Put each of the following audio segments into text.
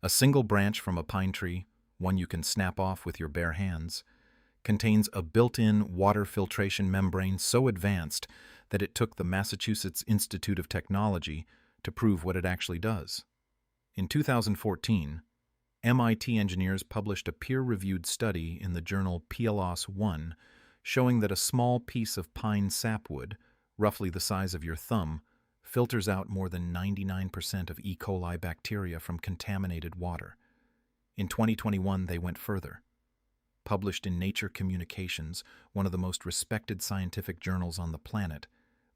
A single branch from a pine tree, one you can snap off with your bare hands, contains a built-in water filtration membrane so advanced that it took the Massachusetts Institute of Technology to prove what it actually does. In 2014, MIT engineers published a peer-reviewed study in the journal PLOS One showing that a small piece of pine sapwood, roughly the size of your thumb, filters out more than 99% of E. coli bacteria from contaminated water. In 2021, they went further. Published in Nature Communications, one of the most respected scientific journals on the planet,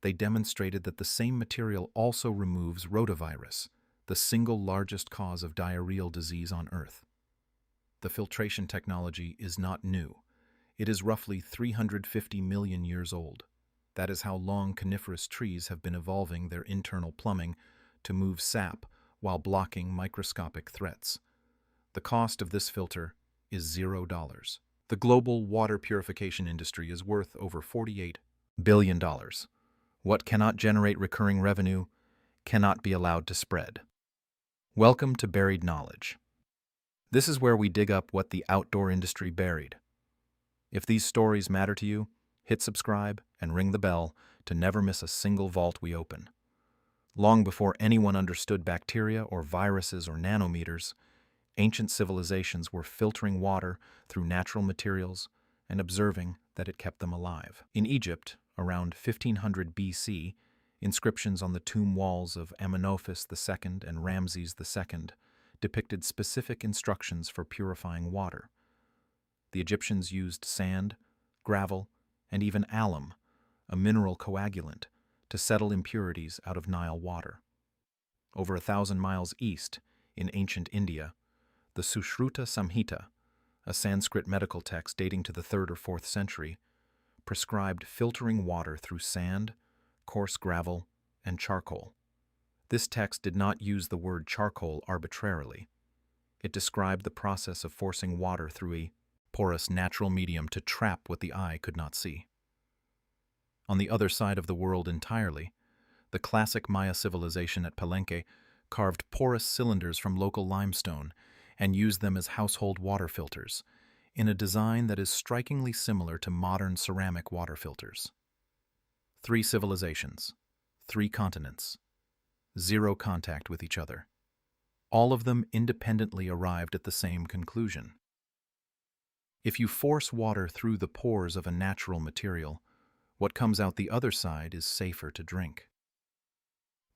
they demonstrated that the same material also removes rotavirus, the single largest cause of diarrheal disease on Earth. The filtration technology is not new. It is roughly 350 million years old. That is how long coniferous trees have been evolving their internal plumbing to move sap while blocking microscopic threats. The cost of this filter is $0. The global water purification industry is worth over $48 billion. What cannot generate recurring revenue cannot be allowed to spread. Welcome to Buried Knowledge. This is where we dig up what the outdoor industry buried. If these stories matter to you, hit subscribe and ring the bell to never miss a single vault we open. Long before anyone understood bacteria or viruses or nanometers, ancient civilizations were filtering water through natural materials and observing that it kept them alive. In Egypt, around 1500 BC, inscriptions on the tomb walls of Amenophis II and Ramses II depicted specific instructions for purifying water. The Egyptians used sand, gravel, and even alum, a mineral coagulant, to settle impurities out of Nile water. Over 1,000 miles east, in ancient India, the Sushruta Samhita, a Sanskrit medical text dating to the 3rd or 4th century, prescribed filtering water through sand, coarse gravel, and charcoal. This text did not use the word charcoal arbitrarily. It described the process of forcing water through a porous natural medium to trap what the eye could not see. On the other side of the world entirely, the classic Maya civilization at Palenque carved porous cylinders from local limestone and used them as household water filters, in a design that is strikingly similar to modern ceramic water filters. 3 civilizations, 3 continents, 0 contact with each other. All of them independently arrived at the same conclusion. If you force water through the pores of a natural material, what comes out the other side is safer to drink.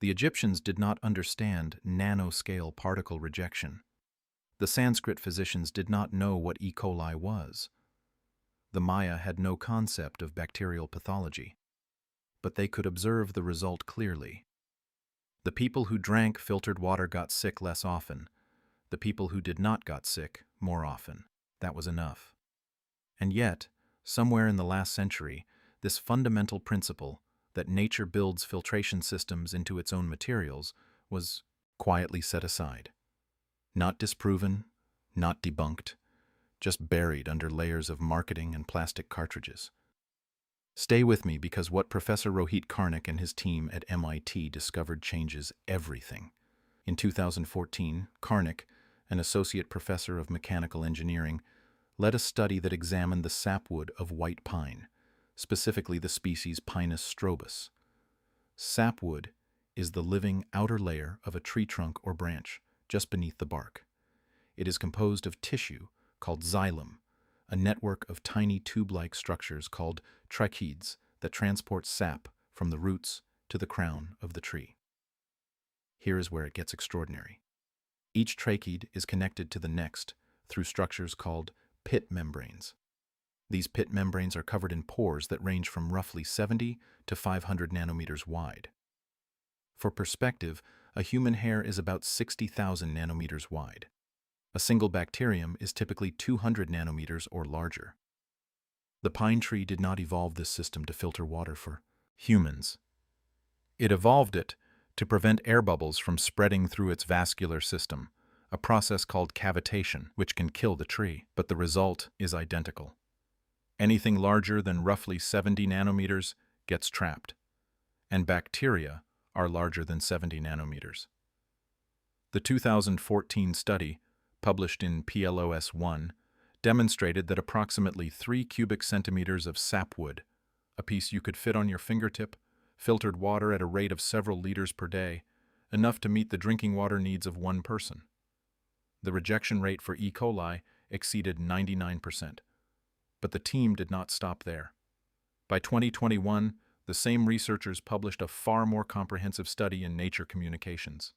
The Egyptians did not understand nanoscale particle rejection. The Sanskrit physicians did not know what E. coli was. The Maya had no concept of bacterial pathology, but they could observe the result clearly. The people who drank filtered water got sick less often. The people who did not got sick more often. That was enough. And yet, somewhere in the last century, this fundamental principle that nature builds filtration systems into its own materials was quietly set aside. Not disproven, not debunked, just buried under layers of marketing and plastic cartridges. Stay with me because what Professor Rohit Karnik and his team at MIT discovered changes everything. In 2014, Karnik, an associate professor of mechanical engineering, led a study that examined the sapwood of white pine, specifically the species Pinus strobus. Sapwood is the living outer layer of a tree trunk or branch, just beneath the bark. It is composed of tissue called xylem, a network of tiny tube-like structures called tracheids that transport sap from the roots to the crown of the tree. Here is where it gets extraordinary. Each tracheid is connected to the next through structures called pit membranes. These pit membranes are covered in pores that range from roughly 70 to 500 nanometers wide. For perspective, a human hair is about 60,000 nanometers wide. A single bacterium is typically 200 nanometers or larger. The pine tree did not evolve this system to filter water for humans. It evolved it to prevent air bubbles from spreading through its vascular system, a process called cavitation, which can kill the tree, but the result is identical. Anything larger than roughly 70 nanometers gets trapped, and bacteria are larger than 70 nanometers. The 2014 study, published in PLOS 1, demonstrated that approximately 3 cubic centimeters of sapwood, a piece you could fit on your fingertip, filtered water at a rate of several liters per day, enough to meet the drinking water needs of one person. The rejection rate for E. coli exceeded 99%. But the team did not stop there. By 2021, the same researchers published a far more comprehensive study in Nature Communications.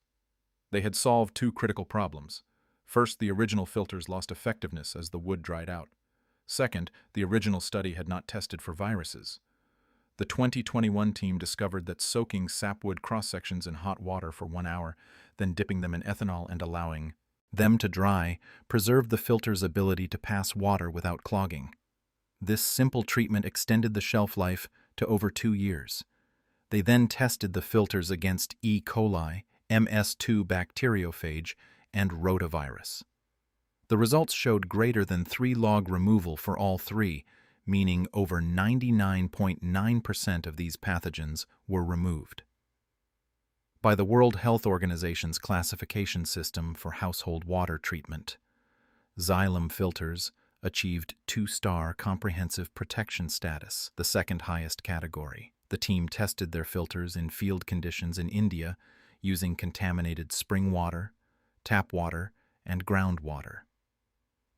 They had solved 2 critical problems. First, the original filters lost effectiveness as the wood dried out. Second, the original study had not tested for viruses. The 2021 team discovered that soaking sapwood cross-sections in hot water for 1 hour, then dipping them in ethanol and allowing them to dry, preserved the filter's ability to pass water without clogging. This simple treatment extended the shelf life to over 2 years. They then tested the filters against E. coli, MS2 bacteriophage, and rotavirus. The results showed greater than 3-log removal for all 3, meaning over 99.9% of these pathogens were removed. By the World Health Organization's classification system for household water treatment, xylem filters achieved 2-star comprehensive protection status, the second highest category. The team tested their filters in field conditions in India using contaminated spring water, tap water, and groundwater.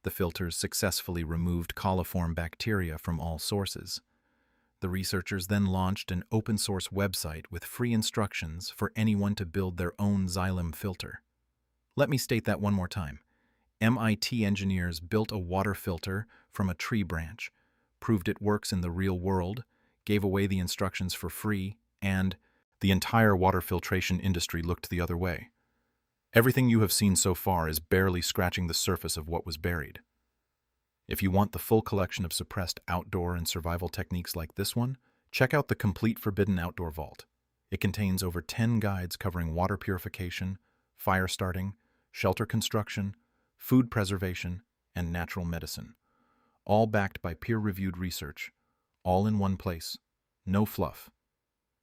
The filters successfully removed coliform bacteria from all sources. The researchers then launched an open-source website with free instructions for anyone to build their own xylem filter. Let me state that one more time. MIT engineers built a water filter from a tree branch, proved it works in the real world, gave away the instructions for free, and the entire water filtration industry looked the other way. Everything you have seen so far is barely scratching the surface of what was buried. If you want the full collection of suppressed outdoor and survival techniques like this one, check out the Complete Forbidden Outdoor Vault. It contains over 10 guides covering water purification, fire starting, shelter construction, food preservation, and natural medicine, all backed by peer-reviewed research, all in one place, no fluff.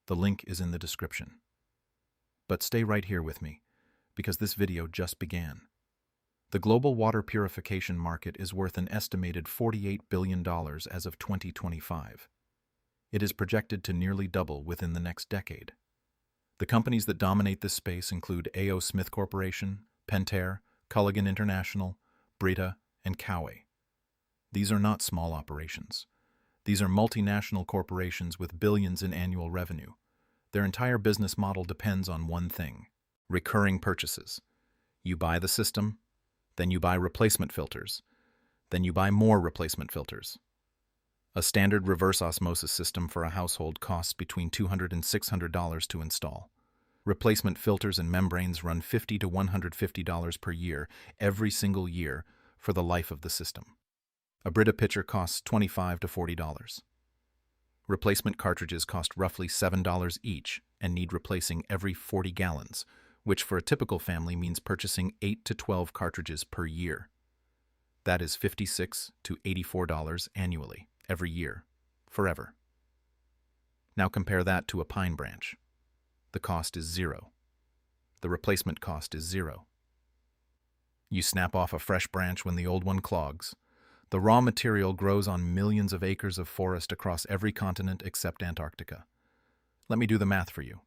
The link is in the description. But stay right here with me, because this video just began. The global water purification market is worth an estimated $48 billion as of 2025. It is projected to nearly double within the next decade. The companies that dominate this space include A.O. Smith Corporation, Pentair, Culligan International, Brita, and Cowie. These are not small operations. These are multinational corporations with billions in annual revenue. Their entire business model depends on one thing: recurring purchases. You buy the system, then you buy replacement filters, then you buy more replacement filters. A standard reverse osmosis system for a household costs between $200 and $600 to install. Replacement filters and membranes run $50 to $150 per year, every single year, for the life of the system. A Brita pitcher costs $25 to $40. Replacement cartridges cost roughly $7 each and need replacing every 40 gallons, which for a typical family means purchasing 8 to 12 cartridges per year. That is $56 to $84 annually, every year, forever. Now compare that to a pine branch. The cost is $0. The replacement cost is $0. You snap off a fresh branch when the old one clogs. The raw material grows on millions of acres of forest across every continent except Antarctica. Let me do the math for you.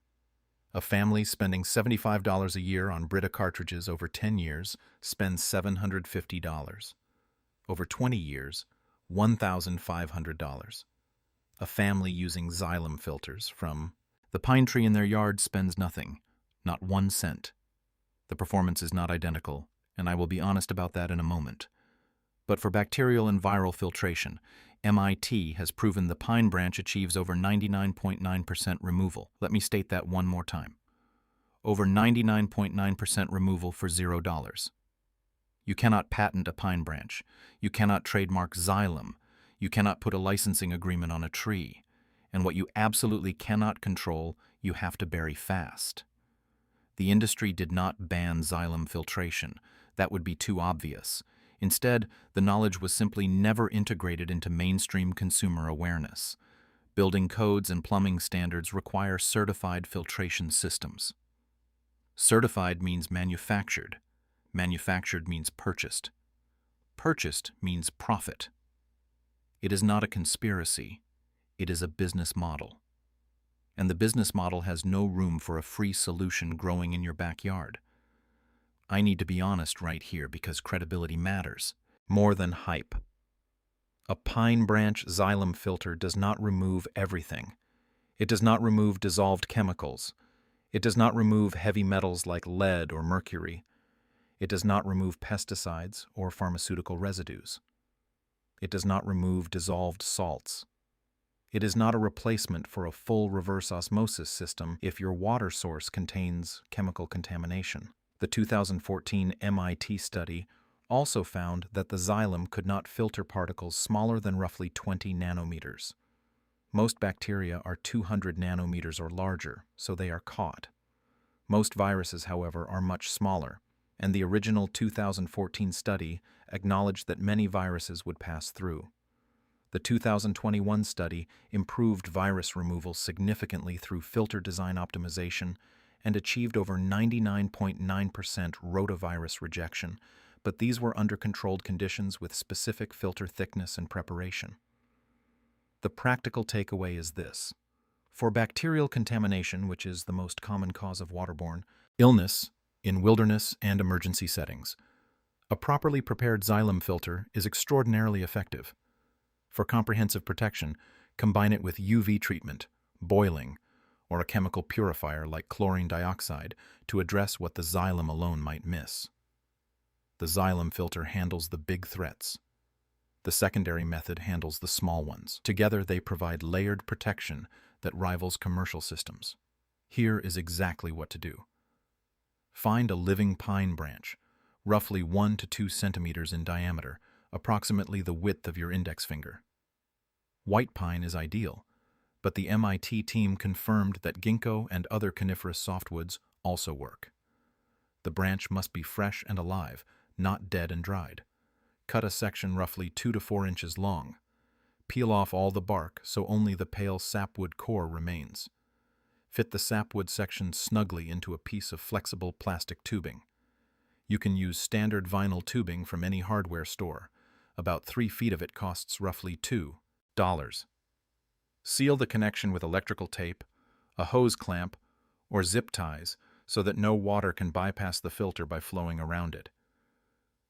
A family spending $75 a year on Brita cartridges over 10 years spends $750. Over 20 years, $1,500. A family using xylem filters from the pine tree in their yard spends nothing, not 1 cent. The performance is not identical, and I will be honest about that in a moment. But for bacterial and viral filtration, MIT has proven the pine branch achieves over 99.9% removal. Let me state that one more time. Over 99.9% removal for $0. You cannot patent a pine branch. You cannot trademark xylem. You cannot put a licensing agreement on a tree. And what you absolutely cannot control, you have to bury fast. The industry did not ban xylem filtration. That would be too obvious. Instead, the knowledge was simply never integrated into mainstream consumer awareness. Building codes and plumbing standards require certified filtration systems. Certified means manufactured. Manufactured means purchased. Purchased means profit. It is not a conspiracy. It is a business model. And the business model has no room for a free solution growing in your backyard. I need to be honest right here because credibility matters more than hype. A pine branch xylem filter does not remove everything. It does not remove dissolved chemicals. It does not remove heavy metals like lead or mercury. It does not remove pesticides or pharmaceutical residues. It does not remove dissolved salts. It is not a replacement for a full reverse osmosis system if your water source contains chemical contamination. The 2014 MIT study also found that the xylem could not filter particles smaller than roughly 20 nanometers. Most bacteria are 200 nanometers or larger, so they are caught. Most viruses, however, are much smaller, and the original 2014 study acknowledged that many viruses would pass through. The 2021 study improved virus removal significantly through filter design optimization and achieved over 99.9% rotavirus rejection, but these were under controlled conditions with specific filter thickness and preparation. The practical takeaway is this. For bacterial contamination, which is the most common cause of waterborne illness in wilderness and emergency settings, a properly prepared xylem filter is extraordinarily effective. For comprehensive protection, combine it with UV treatment, boiling, or a chemical purifier like chlorine dioxide to address what the xylem alone might miss. The xylem filter handles the big threats. The secondary method handles the small ones. Together, they provide layered protection that rivals commercial systems. Here is exactly what to do. Find a living pine branch, roughly 1 to 2 centimeters in diameter, approximately the width of your index finger. White pine is ideal, but the MIT team confirmed that ginkgo and other coniferous softwoods also work. The branch must be fresh and alive, not dead and dried. Cut a section roughly 2 to 4 inches long. Peel off all the bark so only the pale sapwood core remains. Fit the sapwood section snugly into a piece of flexible plastic tubing. You can use standard vinyl tubing from any hardware store. About 3 feet of it costs roughly $2. Seal the connection with electrical tape, a hose clamp, or zip ties so that no water can bypass the filter by flowing around it.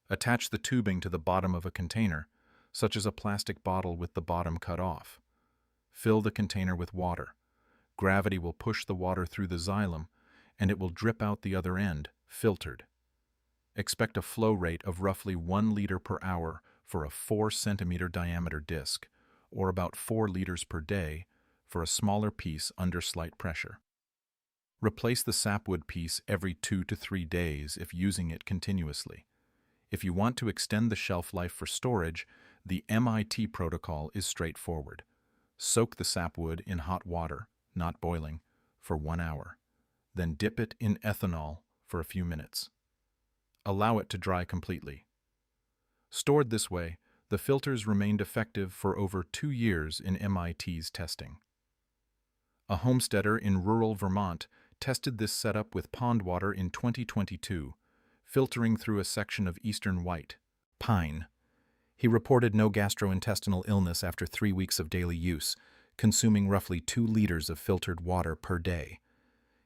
Attach the tubing to the bottom of a container, such as a plastic bottle with the bottom cut off. Fill the container with water. Gravity will push the water through the xylem, and it will drip out the other end, filtered. Expect a flow rate of roughly 1 liter per hour for a 4-centimeter diameter disc, or about 4 liters per day for a smaller piece under slight pressure. Replace the sapwood piece every 2 to 3 days if using it continuously. If you want to extend the shelf life for storage, the MIT protocol is straightforward. Soak the sapwood in hot water, not boiling, for 1 hour. Then dip it in ethanol for a few minutes. Allow it to dry completely. Stored this way, the filters remained effective for over 2 years in MIT's testing. A homesteader in rural Vermont tested this setup with pond water in 2022, filtering through a section of eastern white pine. He reported no gastrointestinal illness after 3 weeks of daily use, consuming roughly 2 liters of filtered water per day.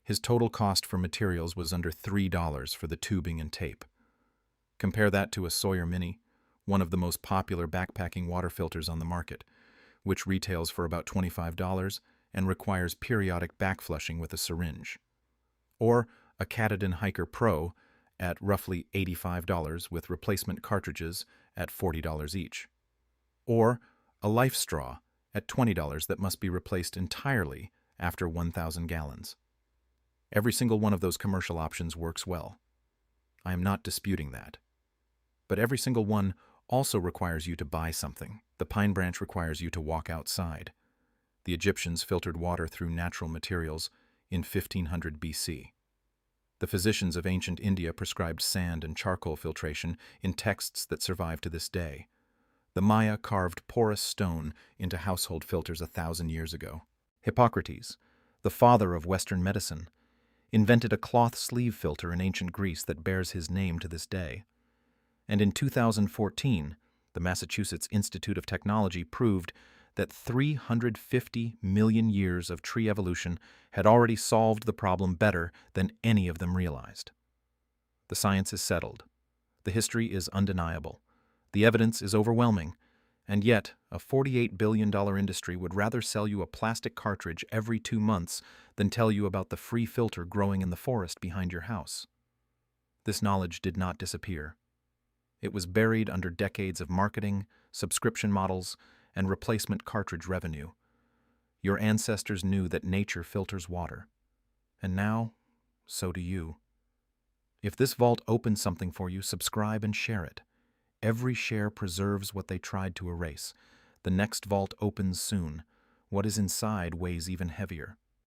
His total cost for materials was under $3 for the tubing and tape. Compare that to a Sawyer Mini, one of the most popular backpacking water filters on the market, which retails for about $25 and requires periodic backflushing with a syringe. Or a Katadyn Hiker Pro at roughly $85 with replacement cartridges at $40 each. Or a Life Straw at $20 that must be replaced entirely after 1,000 gallons. Every single one of those commercial options works well. I am not disputing that. But every single one also requires you to buy something. The pine branch requires you to walk outside. The Egyptians filtered water through natural materials in 1500 BC. The physicians of ancient India prescribed sand and charcoal filtration in texts that survive to this day. The Maya carved porous stone into household filters 1,000 years ago. Hippocrates, the father of Western medicine, invented a cloth sleeve filter in ancient Greece that bears his name to this day. And in 2014, the Massachusetts Institute of Technology proved that 350 million years of tree evolution had already solved the problem better than any of them realized. The science is settled. The history is undeniable. The evidence is overwhelming. And yet, a $48 billion industry would rather sell you a plastic cartridge every 2 months than tell you about the free filter growing in the forest behind your house. This knowledge did not disappear. It was buried under decades of marketing, subscription models, and replacement cartridge revenue. Your ancestors knew that nature filters water. And now, so do you. If this vault opens something for you, subscribe and share it. Every share preserves what they tried to erase. The next vault opens soon. What is inside weighs even heavier.